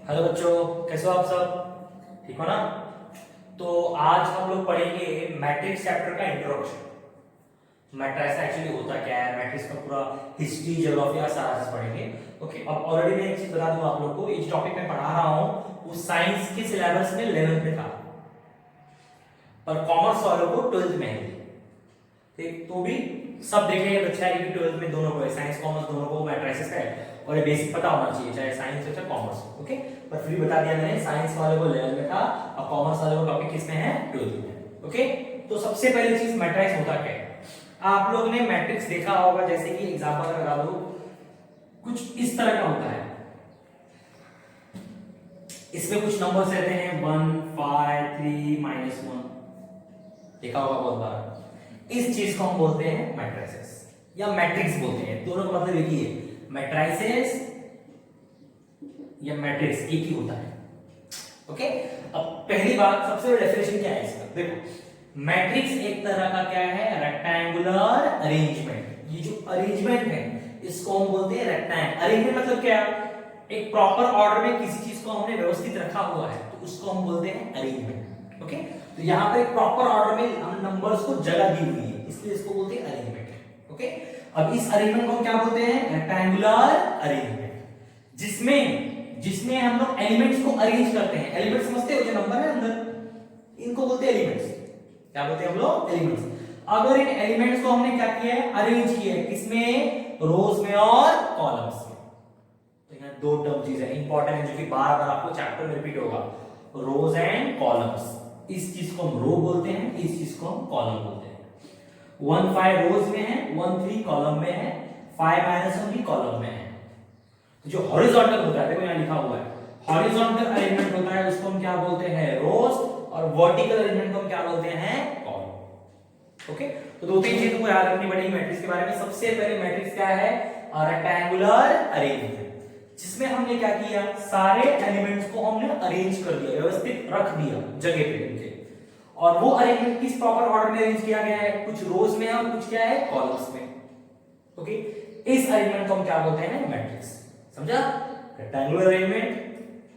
Hello बच्चों, कैसे हो आप सब? ठीक हो ना? तो आज हम लोग पढ़ेंगे मैट्रिक्स चैप्टर का इंट्रोडक्शन। मैट्रिक्स एक्चुअली होता क्या है, मैट्रिक्स का पूरा हिस्ट्री, ज्योग्राफी का सारा चीज पढ़ेंगे। ओके, अब ऑलरेडी मैं एक चीज बता दूं आप लोग को, इस टॉपिक में पढ़ा रहा हूं वो साइंस के सिलेबस में 11th में था और कॉमर्स वालों को 12th में है। ठीक, तो भी सब देखेंगे तो अच्छा है कि 12th में दोनों को, साइंस कॉमर्स दोनों को मैट्रिसेस का है और ये बेसिक पता होना चाहिए, चाहे साइंस हो चाहे कॉमर्स। ओके, पर फिर बता दिया मैंने, साइंस वाले को 11 में था और कॉमर्स वाले को टॉपिक किसमें है? 12th में। ओके, तो सबसे पहली चीज मैट्रिक्स होता क्या है? आप लोग ने मैट्रिक्स देखा होगा, जैसे कि एग्जांपल लगा दो, कुछ इस तरह का होता है। इसमें कुछ नंबर्स रहते हैं 1 5 3 -1, देखा होगा बहुत बार। इस चीज को हम बोलते हैं मैट्रिसेस या मैट्रिक्स बोलते हैं। दोनों का मतलब एक ही है, मैट्रिसेस या मैट्रिक्स एक ही होता है। ओके, अब पहली बात, सबसे बड़ी डेफिनेशन क्या है इसका? देखो, मैट्रिक्स एक तरह का क्या है? Rectangular arrangement. ये जो अरेंजमेंट है इसको हम बोलते हैं रेक्टेंगल अरेंजमेंट। मतलब क्या? एक प्रॉपर ऑर्डर में किसी चीज को हमने व्यवस्थित रखा हुआ है तो उसको हम बोलते हैं अरेंजमेंट। ओके, तो यहाँ पर एक प्रॉपर ऑर्डर में हम नंबर्स को जगह दी हुई है, इसलिए इसको बोलते हैं अरेंजमेंट। ओके, अब इस अरेंजमेंट को हम क्या बोलते हैं? रेक्टेंगुलर अरेंजमेंट, जिसमें हम लोग एलिमेंट्स को अरेंज करते हैं। एलिमेंट समझते हो, जो नंबर है अंदर, इनको बोलते हैं एलिमेंट्स। क्या बोलते हैं हम लोग? एलिमेंट्स। अगर इन एलिमेंट्स को हमने क्या किया है? अरेंज किया है। किसमें? रोज में और कॉलम्स में। तो यहाँ दो टर्म चीज है इंपॉर्टेंट है, जो कि बार बार आपको चैप्टर में रिपीट होगा, रोज एंड कॉलम्स। इस चीज को हम रो बोलते हैं, इस चीज को हम कॉलम बोलते हैं। 1 5 रोज में है, 1 3 कॉलम में है, 5 -1 भी कॉलम में है। जो हॉरिजॉन्टल होता है, देखो यहाँ लिखा हुआ है, हॉरिजॉन्टल अरेंजमेंट होता है उसको हम क्या बोलते हैं? रोज, और वर्टिकल अरेंजमेंट को हम क्या बोलते हैं? कॉलम। ओके, तो दो तीन चीज तुमको याद रखनी पड़ेगी मैट्रिक्स के बारे में। सबसे पहले मैट्रिक्स क्या है? रेक्टेंगुलर अरेंजमेंट, जिसमें हमने क्या किया? सारे एलिमेंट्स को हमने अरेंज कर दिया, व्यवस्थित रख दिया जगह पे उनके। और वो अरेंजमेंट किस प्रॉपर ऑर्डर में अरेंज किया गया है? कुछ रोज में है और कुछ क्या है? कॉलम्स में। ओके, इस अरेंजमेंट को हम क्या बोलते हैं? मैट्रिक्स। समझा? रेक्टेंगुलर अरेंजमेंट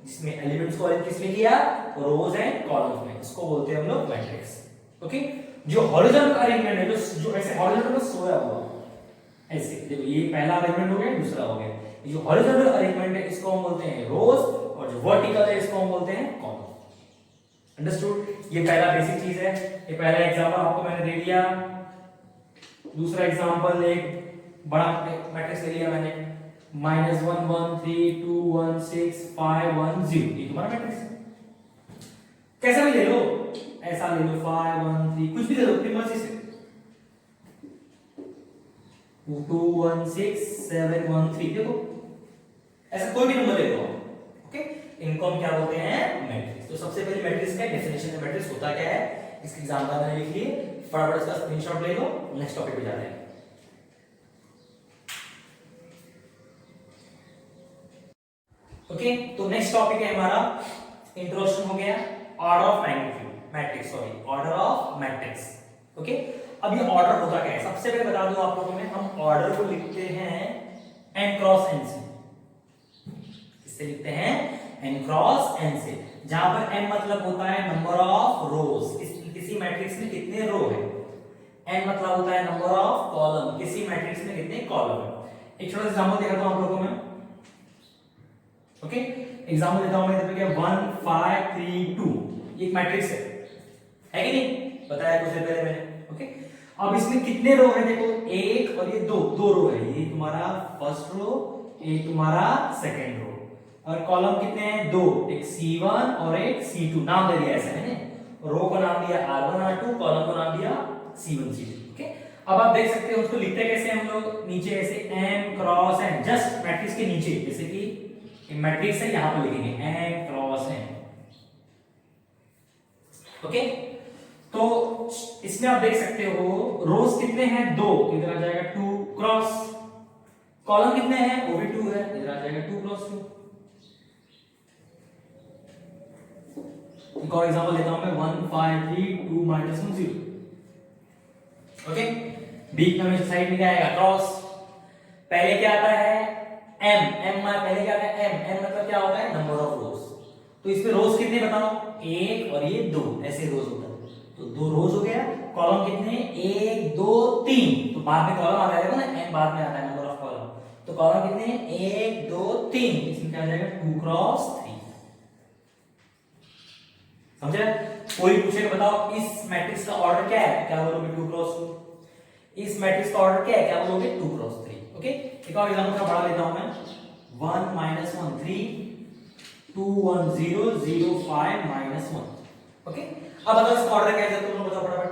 जिसमें एलिमेंट्स को अरेंज किसमें किया? रोज एंड कॉलम्स में, इसको बोलते हैं हम लोग मैट्रिक्स। ओके, जो हॉरिजॉन्टल अरेंजमेंट है, जो ऐसे हॉरिजॉन्टल में सोया हुआ ऐसे, देखो ये पहला अरेंजमेंट हो गया, दूसरा हो गया। ये जो हॉरिजॉन्टल अरेंजमेंट है इसको हम बोलते हैं रोज, और जो वर्टिकल है इसको हम बोलते हैं कॉलम। अंडरस्टूड? ये पहला बेसिक चीज है। ये पहला एग्जांपल आपको मैंने दे दिया। दूसरा एग्जांपल, एक बड़ा मैट्रिक्स ले लिया मैंने, -1 1 3 2 1 6 5 1 0, ये तुम्हारा मैट्रिक्स है। कैसा भी ले लो, ऐसा ले लो, 5 1 3, कुछ भी ले लो अपनी मर्जी से, 2 1 6 7 1 3, देखो ऐसा कोई भी नंबर ले लो। ओके, इनको हम क्या बोलते हैं? मैट्रिक्स। तो सबसे पहले मैट्रिक्स का डेफिनेशन है, मैट्रिक्स होता क्या है, इसकी एग्जांपल मैंने लिख लिए, फटाफट इसका स्क्रीनशॉट ले लो, नेक्स्ट टॉपिक पे जाते हैं। ओके, तो नेक्स्ट टॉपिक है हमारा, इंट्रोडक्शन हो गया, order of magnitude matrix, sorry order of matrix. Okay, अब ये ऑर्डर होता क्या है? सबसे पहले बता दूं आप लोगों में, हम ऑर्डर को लिखते हैं n क्रॉस n से। किससे लिखते हैं? n क्रॉस n से, जहां पर n मतलब होता है नंबर ऑफ रोज, किसी मैट्रिक्स में कितने रो है। n मतलब होता है नंबर ऑफ कॉलम, किसी मैट्रिक्स में कितने कॉलम है। एक छोटा सा एग्जांपल दिखाता हूं आप लोगों को मैं। ओके, एग्जांपल देता हूं मैं, इधर पे क्या 1 5 3 2, ये एक मैट्रिक्स है कि नहीं? बताया कुछ देर पहले मैंने। ओके, अब इसमें कितने रो है? देखो, एक और ये दो रो है, ये तुम्हारा फर्स्ट रो, ये तुम्हारा सेकंड रो, और कॉलम कितने हैं? दो, एक C1 और एक C2, नाम दे दिया ऐसा मैंने, रो को नाम दिया R1 R2, कॉलम को नाम दिया C1 C2। ओके, अब आप देख सकते हो उसको लिखते कैसे हम लोग, नीचे ऐसे n cross n, just matrix के नीचे, जैसे कि मैट्रिक्स है यहां पर लिखेंगे n क्रॉस n। ओके, तो इसमें आप देख सकते हो रोज कितने हैं? दो, तो इधर आ जाएगा 2 क्रॉस, कॉलम कितने हैं? वो भी 2 है, इधर आ जाएगा 2 क्रॉस 2। एक और एग्जांपल लेता हूं मैं, 1 5 3 2 -1 0। ओके, बीच में हमेशा साइड में क्या आएगा? क्रॉस। पहले क्या आता है? m, m पहले क्या आता है? m मतलब क्या होता है? नंबर ऑफ रोज। तो इसमें रोज कितने बताओ, एक और ये दो, ऐसे रोज होता है। तो दो रोज हो गया। कॉलम कितने, एक दो तीन, तो बाद में कॉलम आ जाएगा ना, एन बाद में आता है नंबर ऑफ कॉलम। तो कॉलम कितने, एक दो तीन, इसमें क्या आ जाएगा 2 क्रॉस 3। समझे? कोई पूछेगा बताओ इस मैट्रिक्स का ऑर्डर क्या है, क्या बोलोगे 2 क्रॉस 2। इस मैट्रिक्स का ऑर्डर क्या है, क्या बोलोगे 2 क्रॉस 3। ओके, एक और एग्जांपल का बड़ा लेता हूं मैं, 1 -1 3 2 1 0 0 5 -1। ओके, अब अगर इसका ऑर्डर क्या है तो तुम लोग बताओ फटाफट।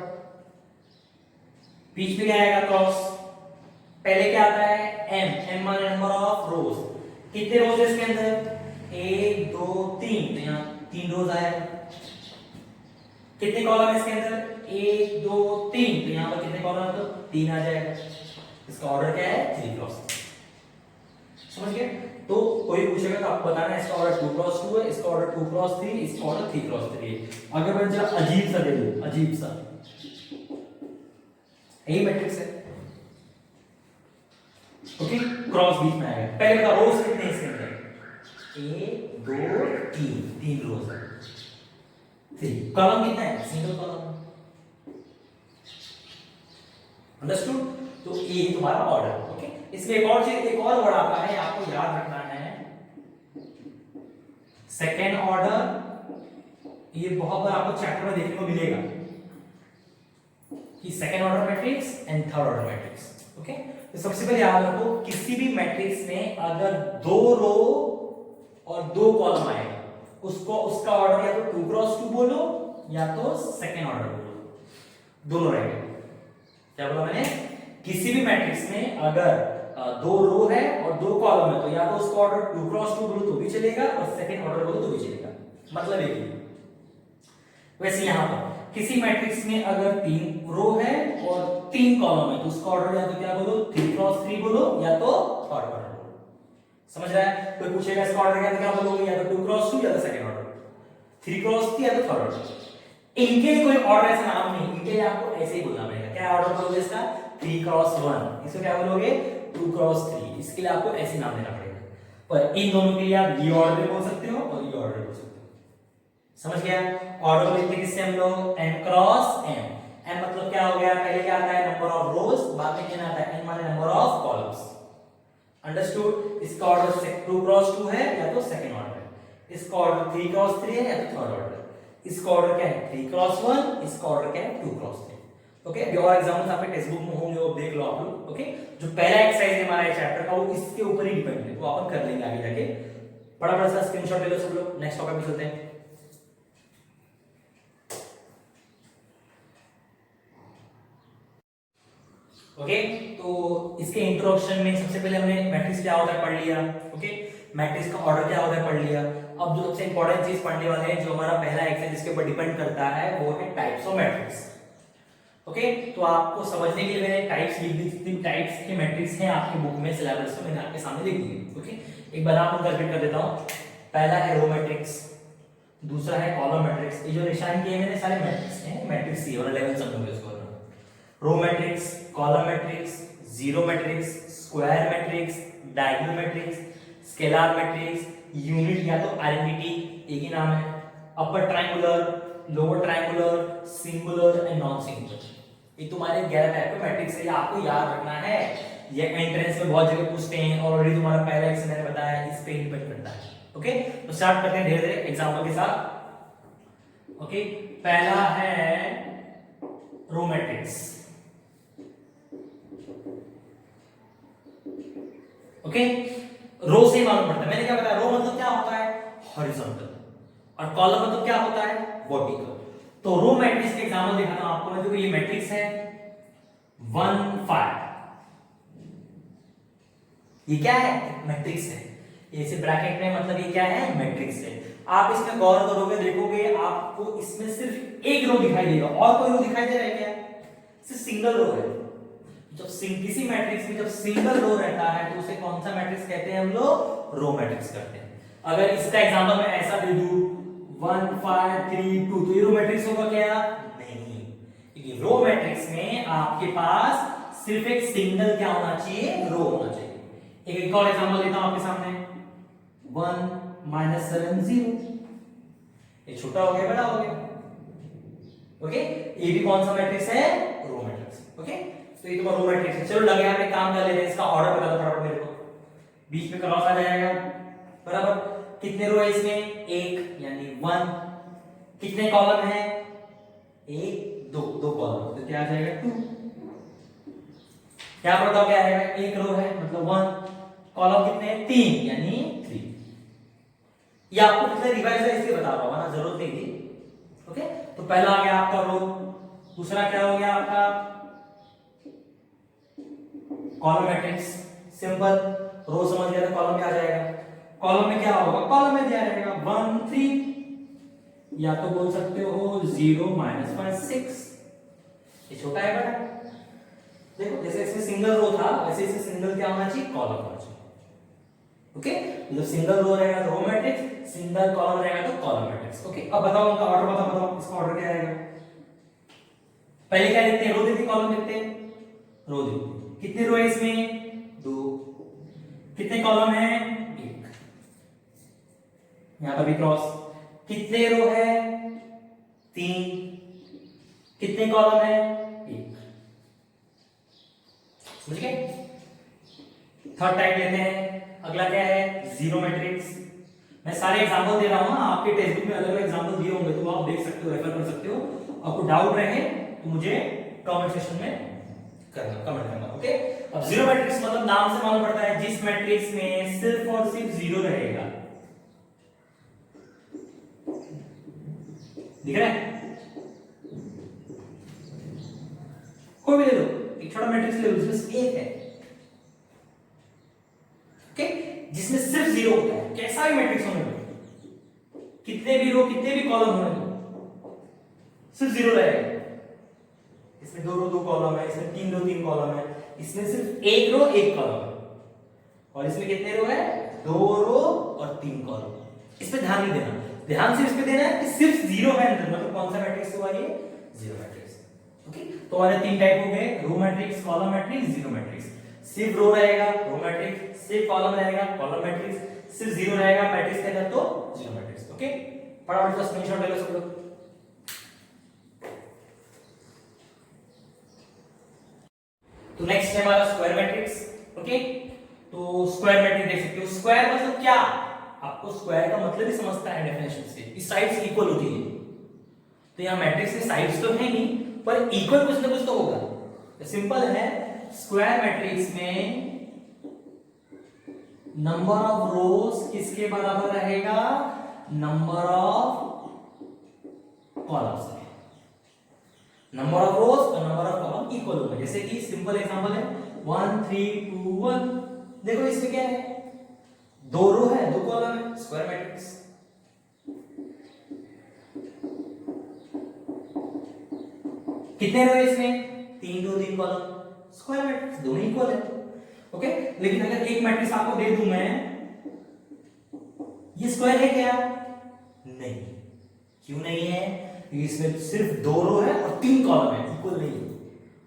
बीच में क्या आएगा, क्रॉस। पहले क्या आता है, m माने नंबर ऑफ रोज। कितने रोज है इसके अंदर, 1 2 3, तो यहां 3 रोज आएगा। कितने कॉलम है इसके अंदर, 1 2 3, तो यहां पर कितने कॉलम है, तो 3 आ जाएगा। इसका ऑर्डर क्या है, 3 क्रॉस। समझ गए? तो कोई पूछेगा तो आपको बताना है इसका ऑर्डर 2 क्रॉस 2 है, इसका ऑर्डर 2 क्रॉस 3, इसका ऑर्डर 3 क्रॉस 3 है। अगर मैं जरा अजीब सा दे दूं, अजीब सा, यही मैट्रिक्स है। ओके, क्रॉस बीच में आएगा। पहले का रोज कितने इसके अंदर, 1 2 3, 3 रोज है। 3 कॉलम कितना है, सिंगल कॉलम। अंडरस्टूड? तो ये तुम्हारा ऑर्डर। ओके, इसमें एक और चीज, एक और वर्ड आता है, आपको याद रखना है, सेकेंड ऑर्डर। ये बहुत बार आपको चैप्टर में देखने को मिलेगा कि second order matrix and third order matrix. Okay, तो सबसे पहले याद रखो, किसी भी मैट्रिक्स में अगर 2 रो और 2 कॉलम आएगा, उसको उसका ऑर्डर या तो 2 क्रॉस 2 बोलो या तो सेकेंड ऑर्डर बोलो, दोनों रहेंगे। क्या बोला मैंने, किसी भी मैट्रिक्स में अगर 2 रो है और 2 कॉलम है, तो या तो उसका ऑर्डर 2 क्रॉस 2 बोलो तो भी चलेगा और सेकेंड ऑर्डर बोलो तो भी चलेगा, मतलब एक ही। वैसे यहां पर किसी मैट्रिक्स में अगर 3 रो है और 3 कॉलम है, तो उसका ऑर्डर या तो क्या बोलो 3 क्रॉस 3 बोलो या तो थर्ड ऑर्डर बोलो। समझ रहा है? कोई पूछेगा इसका ऑर्डर क्या है, तो क्या बोलोगे, या तो 2 क्रॉस 2 या तो सेकंड ऑर्डर, 3 क्रॉस 3 या तो थर्ड ऑर्डर। इनके कोई ऑर्डर ऐसा नाम नहीं, इनके आपको ऐसे ही बोलना पड़ेगा। क्या ऑर्डर बोलोगे इसका, 3 क्रॉस 1, इसको क्या बोलोगे 2 क्रॉस 3, इसके लिए आपको ऐसे नाम देना पड़ेगा। पर इन दोनों के लिए आप ये ऑर्डर बोल सकते हो और ये ऑर्डर बोल सकते हो। समझ गया? ऑर्डर को लिखते किससे हम लोग, n क्रॉस m। m मतलब क्या हो गया, पहले क्या आता है नंबर ऑफ रोज, बाद में क्या आता है n माने नंबर ऑफ कॉलम्स। अंडरस्टूड? इसका ऑर्डर 2 क्रॉस 2 है या तो सेकंड ऑर्डर है, इसका ऑर्डर 3 क्रॉस 3 है या तो थर्ड ऑर्डर। इसका ऑर्डर क्या है 3 क्रॉस 1, इसका ऑर्डर क्या है 2 क्रॉस 3। ओके, अभी और एग्जांपल्स आपके टेक्स्ट बुक में होंगे, वो देख लो आप लोग। ओके, जो पहला एक्सरसाइज है हमारा चैप्टर का, वो इसके ऊपर ही डिपेंड है, वो अपन कर लेंगे आगे जाके। बड़ा सा स्क्रीनशॉट ले लो सब लोग, नेक्स्ट टॉपिक पे चलते हैं। ओके, तो इसके इंट्रोडक्शन में सबसे पहले हमने मैट्रिक्स क्या होता है पढ़ लिया। ओके, मैट्रिक्स का ऑर्डर क्या होता है पढ़ लिया। अब जो सबसे इंपॉर्टेंट चीज पढ़ने वाले हैं, जो हमारा पहला एक्सरसाइज जिसके ऊपर डिपेंड करता है, वो है टाइप्स ऑफ मैट्रिक्स। ओके, तो आपको समझने के लिए मैंने टाइप्स लिख दी, जितनी टाइप्स के मैट्रिक्स हैं आपके बुक में, सिलेबस में मैंने आपके सामने लिख दिए। ओके, एक बार आपको रिपीट कर देता हूं। पहला है रो मैट्रिक्स, दूसरा है कॉलम मैट्रिक्स। ये जो निशान किए मैंने सारे मैट्रिक्स हैं, मैट्रिक्स ये वाला लेवल समझोगे इसको। Row matrix, column matrix, zero matrix, square matrix, diagonal matrix, scalar matrix, unit या तो आइडेंटिटी, एक ही नाम है, upper triangular, lower triangular, singular and non singular. ये तुम्हारे 11 टाइप के मैट्रिक्स है, ये आपको याद रखना है। ये एंट्रेंस में बहुत जगह पूछते हैं, ऑलरेडी तुम्हारा पहला एक्सरसाइज मैंने बताया, इस पे डिपेंड करता है। ओके, तो स्टार्ट करते हैं धीरे धीरे एग्जांपल के साथ। ओके, पहला है रो मैट्रिक्स। ओके, रो से मालूम पड़ता है, मैंने क्या बताया, रो मतलब क्या होता है हॉरिजॉन्टल, और कॉलम मतलब क्या होता है वर्टिकल। तो रो मैट्रिक्स के एग्जांपल दिखाता हूं आपको मैं। देखो ये मैट्रिक्स है 1 5, ये क्या है मैट्रिक्स है, ये से ब्रैकेट में मतलब ये क्या है मैट्रिक्स है। आप इसमें गौर करोगे, देखोगे आपको इसमें सिर्फ एक रो दिखाई देगा, और कोई रो दिखाई दे रहा है क्या, सिर्फ सिंगल रो है। जब किसी मैट्रिक्स में जब सिंगल रो रहता है तो उसे कौन सा मैट्रिक्स कहते हैं हम लोग, रो मैट्रिक्स कहते हैं। अगर इसका एग्जांपल मैं ऐसा दे दूं 1 5 3 2, तो ये रो मैट्रिक्स होगा क्या, नहीं, क्योंकि रो मैट्रिक्स में आपके पास सिर्फ एक सिंगल क्या होना चाहिए, रो होना चाहिए। एक और एग्जांपल देता हूं आपके सामने 1 -7 0, ये छोटा हो गया, बड़ा हो गया। ओके, ये भी कौन सा मैट्रिक्स है? Row matrix. ओके, तो ये तुम्हारा रो मैट्रिक्स है। चलो लगे यहाँ पे काम कर लेते हैं, इसका ऑर्डर बता दो फटाफट मेरे को। बीच में क्रॉस आ जाएगा, बराबर। कितने रो है इसमें? एक, यानी 1। कितने कॉलम है? एक, दो कॉलम, तो क्या आ जाएगा? 2। क्या बताओ क्या आएगा? एक रो है मतलब 1, कॉलम कितने हैं? 3, यानी 3। ये आपको पिछले रिवाइज है इसलिए बता रहा हूं ना, जरूरत नहीं थी। ओके, तो पहला आ गया आपका रो, दूसरा क्या हो गया आपका? Column matrix. सिंपल, रो समझ गया तो कॉलम में आ जाएगा। कॉलम में क्या होगा? कॉलम में दिया रहेगा 1 3, या तो बोल सकते हो 0 -1 6। ये छोटा है बड़ा? देखो जैसे इसमें सिंगल रो था वैसे इसमें सिंगल क्या होना चाहिए? कॉलम होना चाहिए। ओके, मतलब सिंगल रो रहेगा तो रो मैट्रिक्स, सिंगल कॉलम रहेगा तो कॉलम मैट्रिक्स। ओके, अब बताओ उनका ऑर्डर बताओ इसका ऑर्डर क्या आएगा? पहले क्या लिखते हैं? रो देते, कॉलम लिखते हैं? रो देते। कितने रो है इसमें? 2। कितने कॉलम है? 1। यहां पर भी क्रॉस। कितने रो है? 3। कितने कॉलम है? 1। समझ गए? थर्ड टाइप लेते हैं। अगला क्या है? Zero matrix. मैं सारे एग्जांपल दे रहा हूं, आपके टेक्स्ट बुक में अलग अलग एग्जांपल दिए होंगे तो आप देख सकते हो, रेफर कर सकते हो। आपको डाउट रहे तो मुझे कमेंट सेक्शन में कमेंट करना। ओके, अब जीरो मैट्रिक्स मतलब नाम से मालूम पड़ता है जिस मैट्रिक्स में सिर्फ और सिर्फ जीरो रहेगा। दिख रहा है? कोई भी ले लो, एक छोटा मैट्रिक्स ले लो जिसमें सिर्फ एक है। ओके, जिसमें सिर्फ जीरो होता है, कैसा भी मैट्रिक्स होने दो, कितने भी रो कितने भी कॉलम होने दो, सिर्फ जीरो रहेगा। इसमें 2 रो 2 कॉलम है, इसमें 3 रो 3 कॉलम है, इसमें सिर्फ 1 रो 1 कॉलम है, और इसमें कितने रो है? 2 रो और 3 कॉलम। इस पे ध्यान नहीं देना, ध्यान सिर्फ इस पे देना है कि सिर्फ जीरो है अंदर, मतलब कौन सा मैट्रिक्स हुआ ये? Zero matrix. ओके, तो हमारे 3 टाइप हो गए, row matrix, column matrix, zero matrix. सिर्फ रो रहेगा रो मैट्रिक्स, सिर्फ कॉलम रहेगा कॉलम मैट्रिक्स, सिर्फ जीरो रहेगा मैट्रिक्स के अंदर तो जीरो मैट्रिक्स। ओके, फटाफट का स्क्रीनशॉट ले लो सब लोग। तो नेक्स्ट है हमारा स्क्वायर मैट्रिक्स। ओके, तो स्क्वायर मैट्रिक्स देख सकते हो। स्क्वायर मतलब क्या? आपको स्क्वायर का मतलब ही समझता है डेफिनेशन से, इस साइड्स इक्वल होती है। तो यहां मैट्रिक्स में साइड्स तो है नहीं पर इक्वल कुछ ना कुछ तो होगा। तो सिंपल है, स्क्वायर मैट्रिक्स में नंबर ऑफ रोज किसके बराबर रहेगा? Number of columns. Number of रोज और नंबर ऑफ कॉलम इक्वल होगा। जैसे कि सिंपल एग्जांपल है 1 3 2 1। देखो इसमें क्या है? 2 रो है 2 कॉलम है, स्क्वायर मैट्रिक्स। कितने रो है इसमें? 3 रो 3 कॉलम, स्क्वायर मैट्रिक्स, दोनों इक्वल है। ओके, लेकिन अगर एक मैट्रिक्स आपको दे दूं मैं, ये स्क्वायर है क्या? नहीं। क्यों नहीं है? इसमें सिर्फ 2 रो है और 3 कॉलम है, इक्वल नहीं है।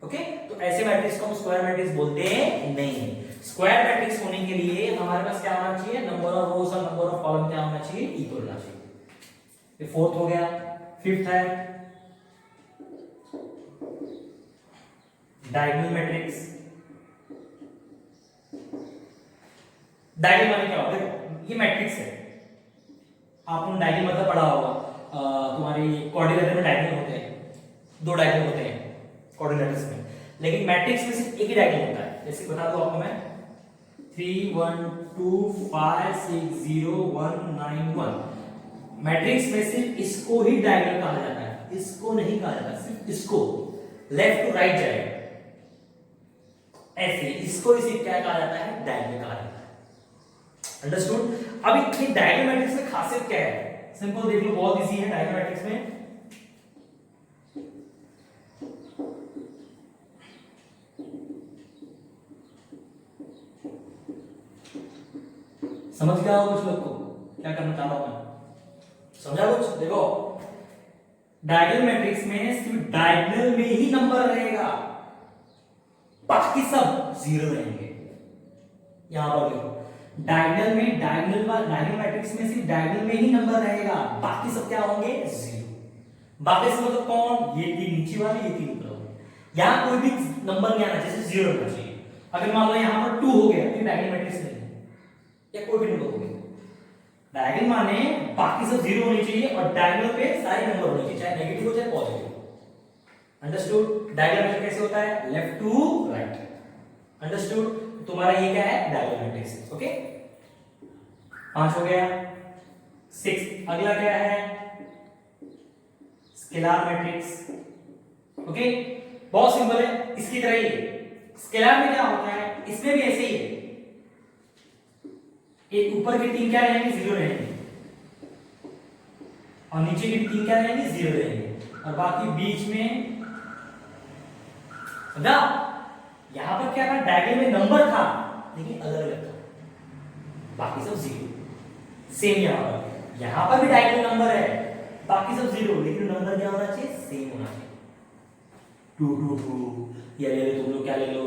ओके, तो ऐसे मैट्रिक्स को हम स्क्वायर मैट्रिक्स बोलते नहीं। स्क्वायर मैट्रिक्स होने के लिए हमारे पास क्या होना चाहिए? नंबर ऑफ रोज और नंबर ऑफ कॉलम क्या होना चाहिए? इक्वल होना चाहिए। ये फोर्थ हो गया। फिफ्थ है डायगोनल मैट्रिक्स। डायगोनल माने क्या होता है? देखो ये मैट्रिक्स है, आपने डायगोनल मतलब पढ़ा होगा, तुम्हारी क्वाड्रिलेटरल में डायगोनल होते हैं, 2 डायगोनल होते हैं क्वाड्रिलेटरल्स में, लेकिन मैट्रिक्स में सिर्फ एक ही डायगोनल होता है। जैसे बता दो आपको मैं 3 1 2 5 6 0 1 9 1। मैट्रिक्स में सिर्फ इसको ही डायगोनल कहा जाता है, इसको नहीं कहा जाता, सिर्फ इसको। लेफ्ट टू राइट जाएगा ऐसे, इसको ही क्या कहा जाता है? डायगोनल कहा जाता है। अंडरस्टूड? अब ये डायगोनल मैट्रिक्स में खासियत क्या है? सिंपल देख लो, बहुत इजी है डायगोनल मैट्रिक्स में। समझ गया हो कुछ लोग को क्या करना चाह रहा हूं मैं? समझा कुछ? देखो डायगोनल मैट्रिक्स में सिर्फ डायगोनल में ही नंबर रहेगा, बाकी सब जीरो रहेंगे। यहां पर देखो डायगोनल में डायगोनल मैट्रिक्स में सिर्फ डायगोनल में ही नंबर रहेगा, बाकी सब क्या होंगे? जीरो। बाकी सब मतलब कौन? ये तीन नीचे वाले, ये तीन ऊपर वाले। यहां कोई भी नंबर नहीं आना, जैसे जीरो होना चाहिए। अगर मान लो यहां पर 2 हो गया तो डायगोनल मैट्रिक्स नहीं है, या कोई भी नंबर हो गया। डायगोनल माने बाकी सब जीरो होनी चाहिए और डायगोनल पे सारे नंबर होने चाहिए, चाहे नेगेटिव हो चाहे पॉजिटिव। अंडरस्टूड? डायगोनल मैट्रिक्स कैसे होता है? Left to right. अंडरस्टूड? तुम्हारा ये क्या है? Diagonal matrix. ओके, 5 हो गया। 6 अगला क्या है? Scalar matrix. ओके, बहुत सिंपल है, इसकी तरह ही। स्केलर में क्या होता है? इसमें भी ऐसे ही है, एक ऊपर के 3 क्या रहेंगे? जीरो रहेंगे, और नीचे के 3 क्या रहेंगे? जीरो रहेंगे, और बाकी बीच में समझा? यहां पर क्या था? डायगोनल में नंबर था लेकिन अलग अलग था, बाकी सब जीरो। सेम यहां पर भी डायगोनल नंबर है, बाकी सब जीरो, लेकिन नंबर क्या होना चाहिए? सेम होना चाहिए। 2 2 2, या ले लो तुम लोग, क्या ले लो?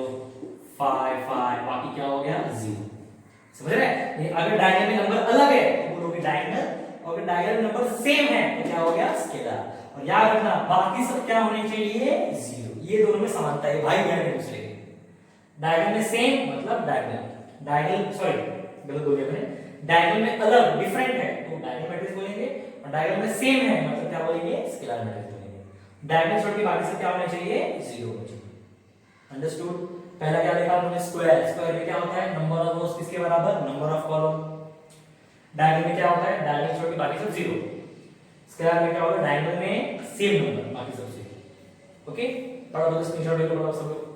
5 5, बाकी क्या हो गया? जीरो। समझ रहे? अगर डायगोनल में नंबर अलग है तो बोलोगे डायगोनल, और अगर डायगोनल नंबर सेम है तो क्या हो गया? स्केलर। और याद रखना बाकी सब क्या होने चाहिए? जीरो। ये दोनों में समानता है, भाई बहन एक दूसरे के। डायगोनल में सेम मतलब डायगोनल सॉरी गलत बोल गया मैंने, डायगोनल में अलग डिफरेंट है तो डायगोनल मैट्रिक्स बोलेंगे, और डायगोनल में सेम है मतलब क्या बोलेंगे? स्केलर मैट्रिक्स बोलेंगे। डायगोनल छोड़ के बाकी सब क्या होने चाहिए? जीरो होने चाहिए। अंडरस्टूड? पहला क्या लिखा हमने? स्क्वायर। स्क्वायर में क्या होता है? नंबर ऑफ रोज किसके बराबर? Number of column. डायगोनल में क्या होता है? डायगोनल छोड़ के बाकी सब जीरो। स्क्वायर में क्या होगा? डायगोनल में सेम नंबर, बाकी सब जीरो। ओके, पढ़ो तो स्क्रीनशॉट ले लो पढ़ो सब लोग।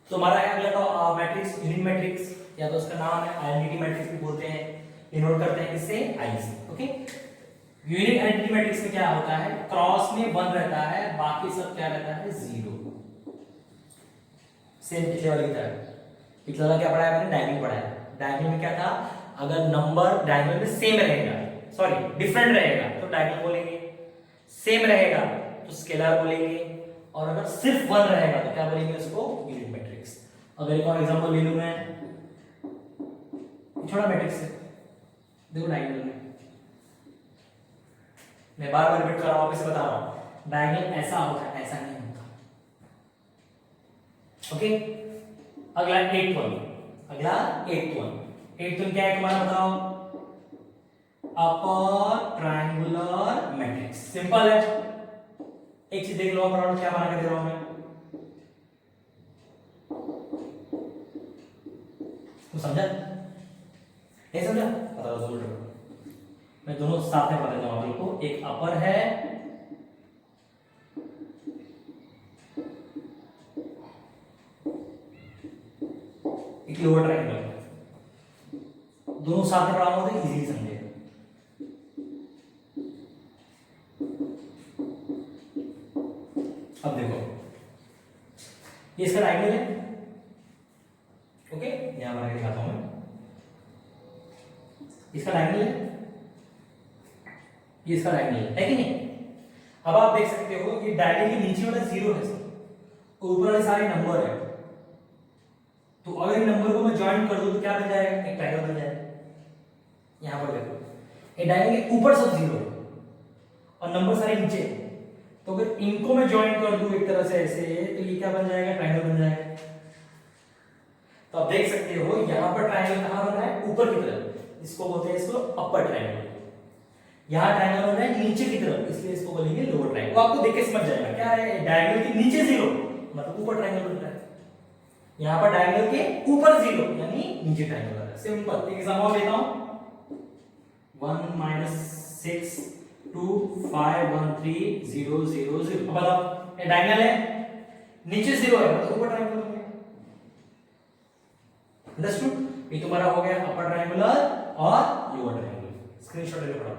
तो हमारा है अगला का मैट्रिक्स, यूनिट मैट्रिक्स, या तो उसका नाम है आइडेंटिटी मैट्रिक्स भी बोलते हैं। डिनोट करते हैं किससे? आई से। ओके, यूनिट आइडेंटिटी मैट्रिक्स में क्या होता है? क्रॉस में 1 रहता है, बाकी सब क्या रहता है? जीरो। सेम पिछले वाली की तरह। पिछले वाला क्या पढ़ा है मैंने? डायगोनल पढ़ा है। डायगोनल में क्या था? अगर नंबर डायगोनल में सेम रहेगा, सॉरी डिफरेंट रहेगा तो डायगोनल बोलेंगे, सेम रहेगा तो स्केलर बोलेंगे, और अगर सिर्फ 1 रहेगा तो क्या बोलेंगे? उसको यूनिट मैट्रिक्स। अगर एक और एग्जांपल ले लूं मैं, छोटा मैट्रिक्स है, देखो डायगोनल में मैं बार बार रिपीट कर रहा हूं, वापस बता रहा हूं, डायगोनल ऐसा होता है, ऐसा नहीं होता। ओके, अगला 8th वन, अगला 8th वन। 8th वन क्या है तुम्हारा बताओ? Upper triangular matrix. सिंपल है, एक चीज देख लो अपर, क्या बना के दे रहा हूं मैं, तुम समझा? नहीं समझा? बताओ जरूर, मैं दोनों साथ में बता दूंगा आप लोग को। एक अपर है, एक लोअर ट्रायंगल, दोनों साथ में पढ़ाऊंगा तो इजीली समझेगा। अब देखो, ये इसका ट्रायंगल है। ओके, यहां बना के दिखाता हूं मैं, इसका ट्रायंगल है, ये इसका डायगोनल है कि नहीं? अब आप देख सकते हो कि डायगोनल के नीचे वाला जीरो है, ऊपर वाले सारे नंबर है, तो अगर इन नंबर को मैं ज्वाइन कर दूं तो क्या बन जाएगा? एक ट्रायंगल बन जाएगा। यहां पर देखो, ये डायगोनल के ऊपर सब जीरो है और नंबर सारे नीचे, तो अगर इनको मैं ज्वाइन कर दूं एक तरह से ऐसे, तो ये क्या बन जाएगा? ट्रायंगल बन जाएगा। तो आप देख सकते हो यहां पर ट्रायंगल कहां बन रहा है? ऊपर की तरफ, इसको बोलते हैं इसको अपर ट्रायंगल। यहां ट्रायंगल बन रहा है नीचे की तरफ, इसलिए इसको बोलेंगे लोअर ट्रायंगल। वो आपको देख के समझ जाएगा क्या है, डायगोनल के नीचे जीरो मतलब ऊपर ट्रायंगल बनता है, यहां पर डायगोनल के ऊपर जीरो यानी नीचे ट्रायंगल बनता है। सिंपल। एक एग्जांपल लेता हूं, 1 - 6 2 5 1 3 0 0 0। अब बताओ, ये डायगोनल है, नीचे जीरो है मतलब ऊपर ट्रायंगल बन गया। अंडरस्टूड? ये तुम्हारा हो गया अपर ट्रायंगुलर और लोअर ट्रायंगुलर। स्क्रीनशॉट ले लो।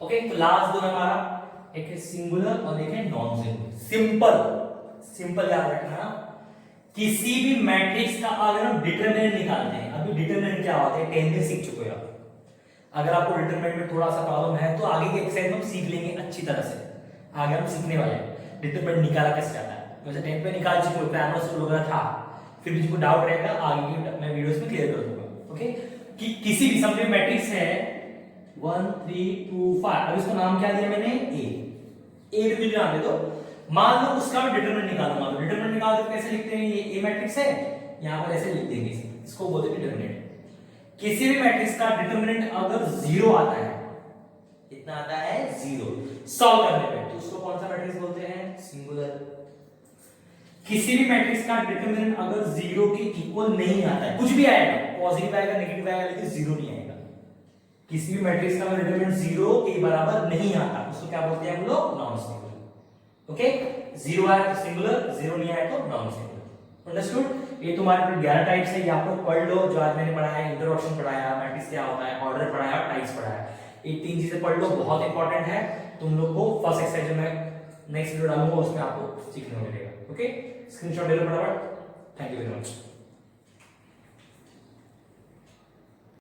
ओके, तो लास्ट दो हमारा, एक है सिंगुलर और एक है नॉन सिंगुलर। सिंपल सिंपल याद रखना, किसी भी मैट्रिक्स का अगर हम डिटरमिनेंट निकालते हैं, अभी डिटरमिनेंट क्या होता है 10th में सीख चुके हो आप। अगर आपको डिटरमिनेंट में थोड़ा सा प्रॉब्लम है तो आगे की एक्सरसाइज हम सीख लेंगे अच्छी तरह से। आगे हम सीखने वाले हैं डिटरमिनेंट निकाला कैसे जाता है। वैसे 10th में निकाल चुके हो, प्लानोस वगैरह था, फिर भी जिसको डाउट रहेगा आगे की मैं वीडियोस में क्लियर कर दूंगा। ओके, कि किसी भी समझे मैट्रिक्स है 1 3 2 5, अब इसको नाम क्या दिया मैंने, ए भी नाम दे दो। मान लो उसका मैं डिटरमिनेंट निकालूंगा, तो डिटरमिनेंट निकाल के कैसे लिखते हैं, ये ए मैट्रिक्स है, यहां पर ऐसे लिख देंगे, इसको बोलते हैं डिटरमिनेंट। किसी भी मैट्रिक्स का डिटरमिनेंट अगर 0 आता है, कितना आता है, 0, सॉल्व करने पे, तो उसको कौन सा मैट्रिक्स बोलते हैं, सिंगुलर। किसी भी मैट्रिक्स का डिटरमिनेंट अगर 0 के इक्वल नहीं आता है, कुछ भी आएगा, पॉजिटिव आएगा, नेगेटिव आएगा, लेकिन 0 नहीं आएगा। किसी भी मैट्रिक्स का डिटरमिनेंट 0 के बराबर नहीं आता, उसको क्या बोलते हैं हम लोग, नॉन सिंगुलर। ओके, 0 आया तो सिंगुलर, 0 नहीं आया तो नॉन सिंगुलर। अंडरस्टूड। ये तुम्हारे 11 टाइप्स है, ये आप लोग पढ़ लो, जो आज मैंने पढ़ाया, इंट्रोडक्शन पढ़ाया, मैट्रिक्स क्या होता है, ऑर्डर पढ़ाया, टाइप्स पढ़ाया, ये 3 चीजें पढ़ लो, बहुत इंपॉर्टेंट है। तुम लोग को फर्स्ट एक्सरसाइज में नेक्स्ट वीडियो डालूंगा, उसमें आपको सीखने को मिलेगा। ओके, स्क्रीनशॉट ले लो फटाफट। Thank you.